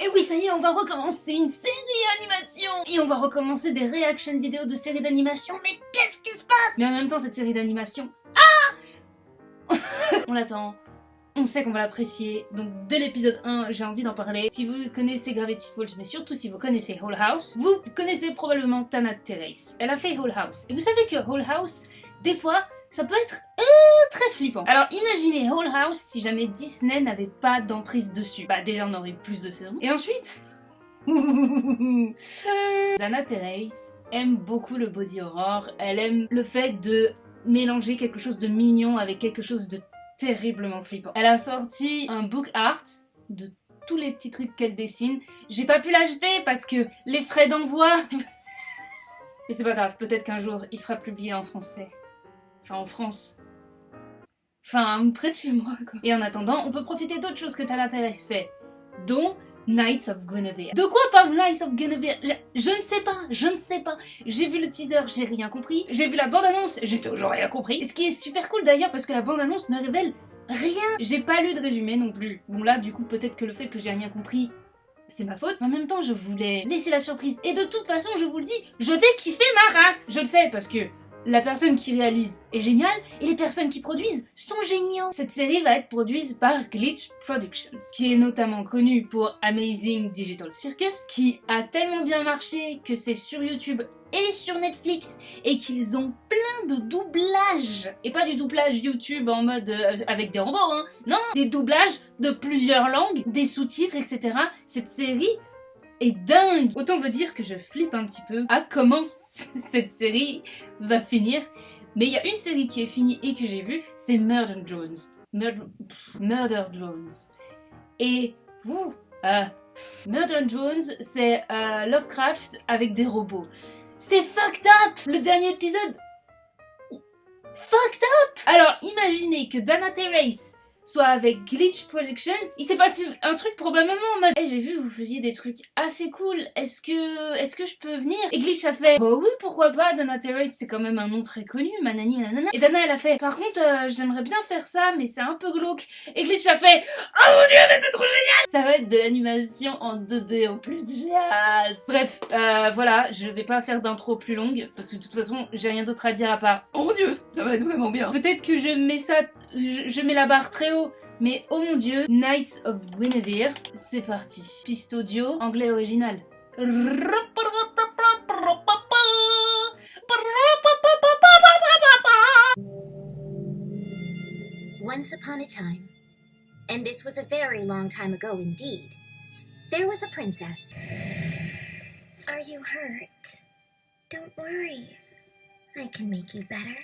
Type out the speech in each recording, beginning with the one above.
Et oui, ça y est, on va recommencer une série d'animation. Et on va recommencer des reaction vidéos de séries d'animation. Mais qu'est-ce qui se passe? Mais en même temps, cette série d'animation... Ah on l'attend. On sait qu'on va l'apprécier, donc dès l'épisode 1, j'ai envie d'en parler. Si vous connaissez Gravity Falls, mais surtout si vous connaissez Whole House, vous connaissez probablement Tana Terrace. Elle a fait Whole House. Et vous savez que Whole House, des fois, ça peut être très flippant. Alors imaginez Whole House si jamais Disney n'avait pas d'emprise dessus. Bah déjà on aurait plus de saisons. Et ensuite... Tana Terrace aime beaucoup le body horror. Elle aime le fait de mélanger quelque chose de mignon avec quelque chose de terriblement flippant. Elle a sorti un book art de tous les petits trucs qu'elle dessine. J'ai pas pu l'acheter parce que les frais d'envoi... Mais c'est pas grave, peut-être qu'un jour il sera publié en français. Enfin en France. Enfin près de chez moi quoi. Et en attendant, on peut profiter d'autres choses que Tana Terrace fait. Dont Knights of Guinevere. De quoi parle Knights of Guinevere? Je ne sais pas. J'ai vu le teaser, j'ai rien compris. J'ai vu la bande-annonce, j'ai toujours rien compris. Ce qui est super cool d'ailleurs parce que la bande-annonce ne révèle rien. J'ai pas lu de résumé non plus. Bon là, du coup, peut-être que le fait que j'ai rien compris, c'est ma faute. En même temps, je voulais laisser la surprise. Et de toute façon, je vous le dis, je vais kiffer ma race. Je le sais parce que la personne qui réalise est géniale et les personnes qui produisent sont géniaux. Cette série va être produite par Glitch Productions, qui est notamment connue pour Amazing Digital Circus, qui a tellement bien marché que c'est sur YouTube et sur Netflix et qu'ils ont plein de doublages. Et pas du doublage YouTube en mode avec des robots, hein. Non, des doublages de plusieurs langues, des sous-titres, etc. Cette série est dingue. Autant veut dire que je flippe un petit peu à comment cette série va finir. Mais il y a une série qui est finie et que j'ai vue, c'est Murder Drones. Murder Drones. Et... Murder Drones, c'est Lovecraft avec des robots. C'est fucked up! Le dernier épisode... Fucked up! Alors, imaginez que Tana Terrace soit avec Glitch Productions, il s'est passé un truc probablement en mode hey, j'ai vu que vous faisiez des trucs assez cool, est-ce que je peux venir? Et Glitch a fait bah oui pourquoi pas, Tana Terrace c'est quand même un nom très connu, manani nanana. Et Tana elle a fait par contre j'aimerais bien faire ça mais c'est un peu glauque. Et Glitch a fait oh mon dieu mais c'est trop génial! Ça va être de l'animation en 2D en plus, j'ai hâte. Bref, voilà, je vais pas faire d'intro plus longue parce que de toute façon j'ai rien d'autre à dire à part oh mon dieu ça va être vraiment bien. Peut-être que je mets ça, je mets la barre très haut. Mais oh mon dieu, Knights of Guinevere, c'est parti. Piste audio, anglais original. Once upon a time, and this was a very long time ago indeed, there was a princess. Are you hurt? Don't worry, I can make you better.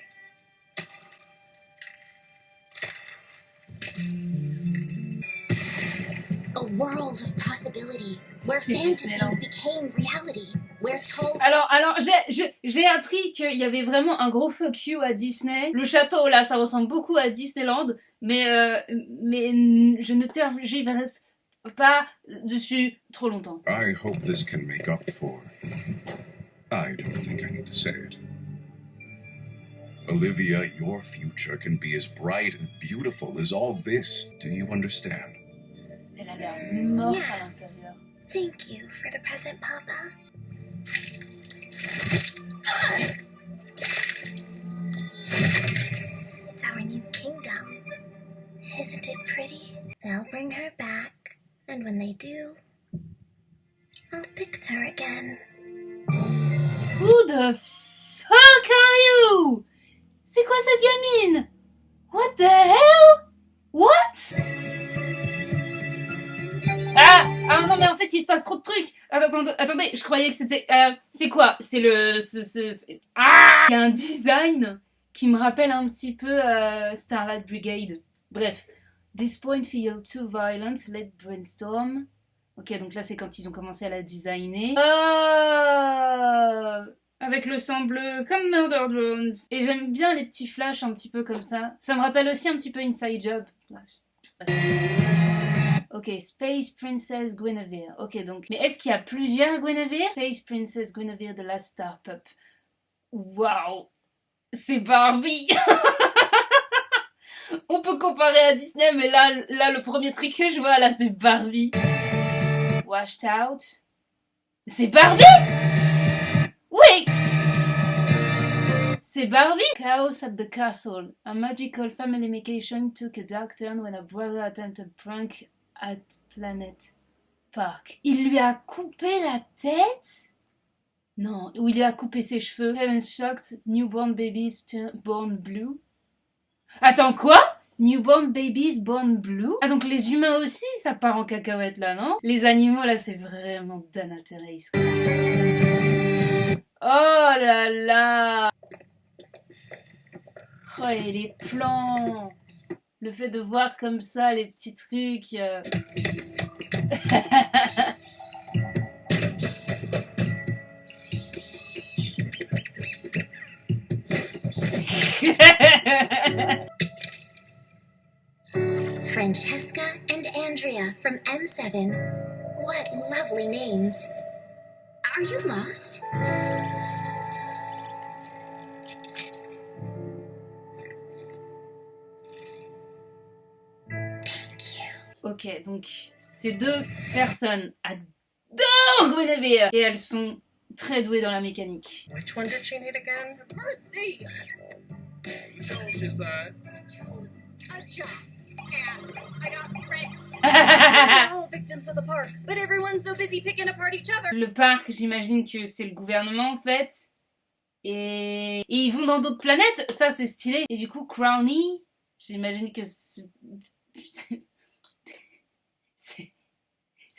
A world of possibility, where fantasies became reality. We're told... Alors j'ai appris qu'il y avait vraiment un gros fuck you à Disney. Le château là, ça ressemble beaucoup à Disneyland, mais je ne tergiverse pas dessus trop longtemps. I hope this can make up for... I don't think I need to say it. Olivia, your future can be as bright and beautiful as all this. Do you understand? Elle a l'air morte à Yes. l'intérieur. Thank you for the present, Papa. It's our new kingdom. Isn't it pretty? They'll bring her back, and when they do, I'll fix her again. Who the fuck are you? C'est quoi cette gamine? What the hell? What? Ah non mais en fait il se passe trop de trucs. Attendez, je croyais que c'était... c'est quoi? C'est le... Ah! Il y a un design qui me rappelle un petit peu Starlight Brigade. Bref. This point feel too violent, let brainstorm. Ok, donc là c'est quand ils ont commencé à la designer. Avec le sang bleu, comme Murder Drones. Et j'aime bien les petits flashs un petit peu comme ça. Ça me rappelle aussi un petit peu Inside Job. Ok, Space Princess Guinevere. Ok, donc... Mais est-ce qu'il y a plusieurs Guinevere? Space Princess Guinevere de la Star Pup. Waouh! C'est Barbie! On peut comparer à Disney, mais là, le premier truc que je vois, là, c'est Barbie. washed out. C'est Barbie! Oui! C'est Barbie! Chaos at the castle. A magical family vacation took a dark turn when a brother attempted prank at Planet Park. Il lui a coupé la tête? Non, ou il lui a coupé ses cheveux. Parents shocked, newborn babies born blue. Attends, quoi? Newborn babies born blue? Ah, donc les humains aussi, ça part en cacahuète là, non? Les animaux, là, c'est vraiment Dana Terrace. Oh là là! Oh, et les plans! Le fait de voir comme ça les petits trucs... Francesca and Andrea from M7. What lovely names. Are you lost? Thank you. Ok, donc ces deux personnes adorent Guinevere et elles sont très douées dans la mécanique. Which one did she need again? Mercy! You chose your side. Chose a job. I got raped. We're all victims of the park, but everyone's so busy picking apart each other. Le parc, j'imagine que c'est le gouvernement en fait. Et ils vont dans d'autres planètes, ça c'est stylé. Et du coup, Crowley, j'imagine que c'est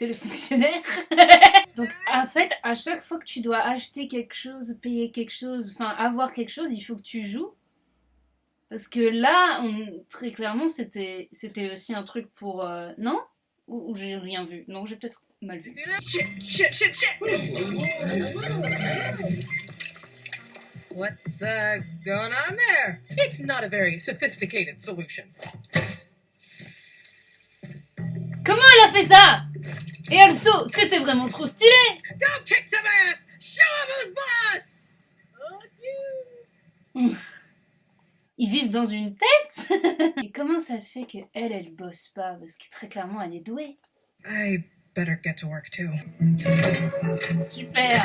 le fonctionnaire. Donc en fait, à chaque fois que tu dois acheter quelque chose, payer quelque chose, enfin avoir quelque chose, il faut que tu joues. Parce que là, très clairement, c'était aussi un truc pour... non? Ou j'ai rien vu? Non, j'ai peut-être mal vu. Shit! What's going on there? It's not a very sophisticated solution. Comment elle a fait ça? Et also, c'était vraiment trop stylé! Go kick some ass! Show him who's boss! Fuck you! Ils vivent dans une tête? Et comment ça se fait que elle bosse pas? Parce que très clairement, elle est douée. I better get to work too. Super!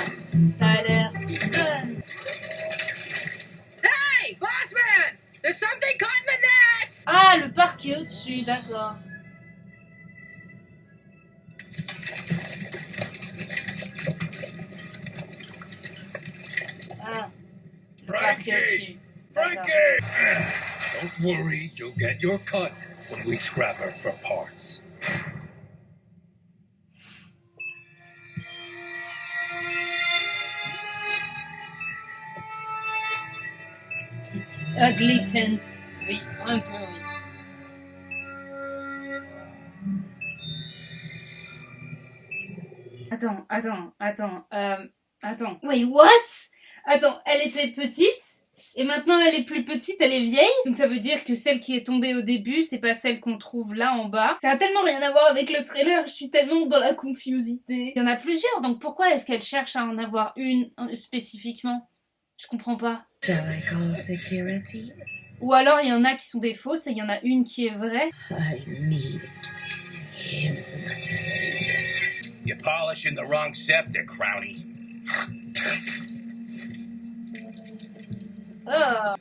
Ça a l'air si fun! Hey, boss man! There's something caught in the net! Ah, le parc est au-dessus, d'accord. Ah, le parc est au-dessus. D'accord. Don't worry, you'll get your cut when we scrap her for parts. Ugly tense. Oui, un peu, oui. Attends. Wait, what? Attends, elle était petite, et maintenant elle est plus petite, elle est vieille. Donc ça veut dire que celle qui est tombée au début, c'est pas celle qu'on trouve là en bas. Ça a tellement rien à voir avec le trailer, je suis tellement dans la confusité. Il y en a plusieurs, donc pourquoi est-ce qu'elle cherche à en avoir une spécifiquement? Je comprends pas. Shall I call security? Ou alors il y en a qui sont des fausses et il y en a une qui est vraie. I need him. You're polishing the wrong scepter, Crowley. Oh.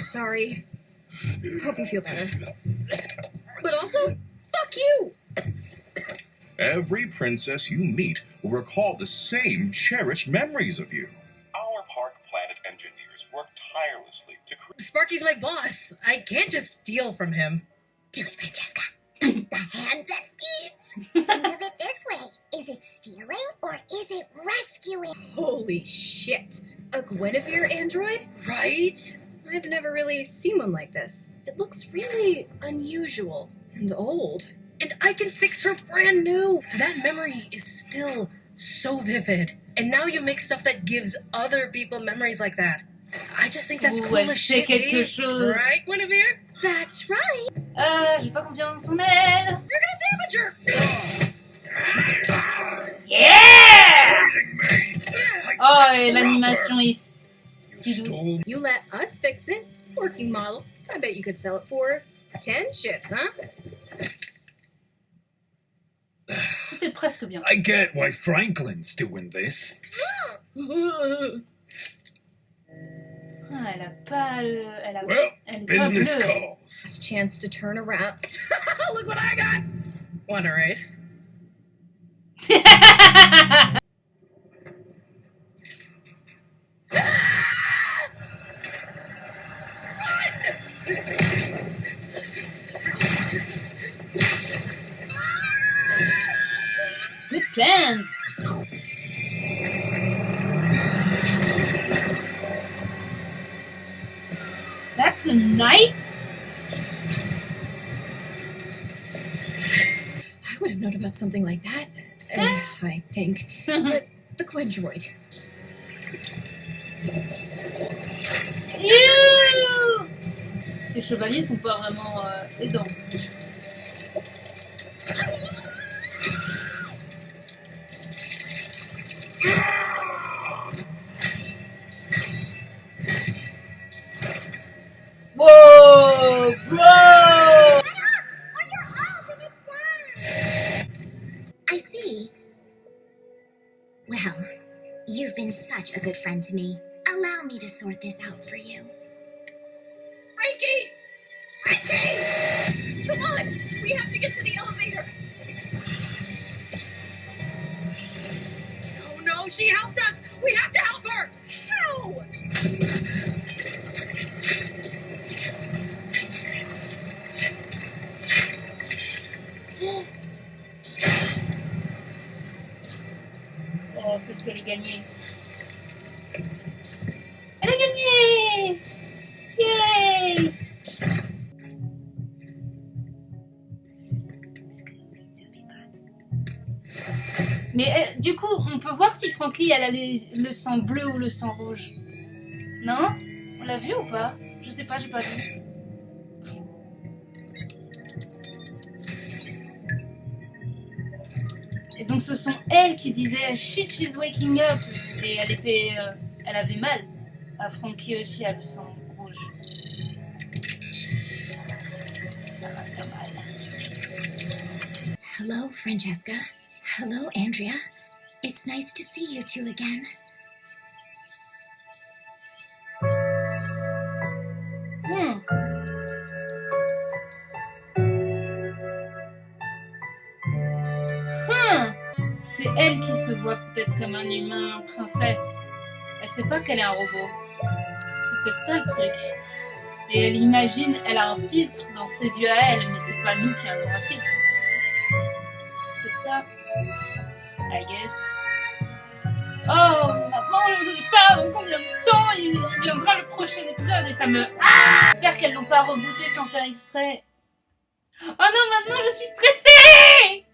Sorry. Hope you feel better. But also, fuck you! Every princess you meet will recall the same cherished memories of you. Our Park Planet engineers work tirelessly to create. Sparky's my boss. I can't just steal from him. Do it, Francesca. The hand that feeds. Think of it this way. Is it stealing or is it rescuing? Holy shit! A Guinevere android? Right? I've never really seen one like this. It looks really unusual and old. And I can fix her brand new. That memory is still so vivid. And now you make stuff that gives other people memories like that. I just think that's Ouh, cool elle as sait shit, quelque dude. chose. Right, Guinevere? That's right. J'ai pas confiance en elle. You're gonna damage her. Yeah! Hating me. Oh, et l'animation est si douce. Stole You let us fix it? Working model. I bet you could sell it for 10 ships, huh? Tout est presque bien. I get why Franklin's doing this. Ah, elle a pas le... Well, elle est business pas bleue. calls. Last chance to turn around. Look what I got! Want a race? Good plan. That's a knight? I would have known about something like that. I think. But the Qued droid. Ew! Ces chevaliers sont pas vraiment aidants. Whoa, bro! I see. Well, you've been such a good friend to me. Allow me to sort this out for you. Frankie! Frankie! Come on! We have to get to the elevator! No, she helped us! We have to help her! How? Oh, faut qu'elle ait gagné. Elle a gagné! Yay! Mais du coup, on peut voir si Frankie elle a le sang bleu ou le sang rouge. Non? On l'a vu ou pas? Je sais pas, j'ai pas vu. Et donc ce sont elles qui disaient shit, she's waking up. Et elle était, elle avait mal. À Frankie aussi a le sang rouge. Ça va faire mal. Hello, Francesca. Hello, Andrea. It's nice to see you two again. C'est elle qui se voit peut-être comme un humain, princesse. Elle sait pas qu'elle est un robot. C'est peut-être ça le truc. Et elle imagine, elle a un filtre dans ses yeux à elle, mais c'est pas nous qui avons un filtre. C'est ça, I guess. Oh, maintenant je ne sais pas dans combien de temps il viendra le prochain épisode et ça me... Ah! J'espère qu'elles l'ont pas rebooté sans faire exprès. Oh non, maintenant je suis stressée!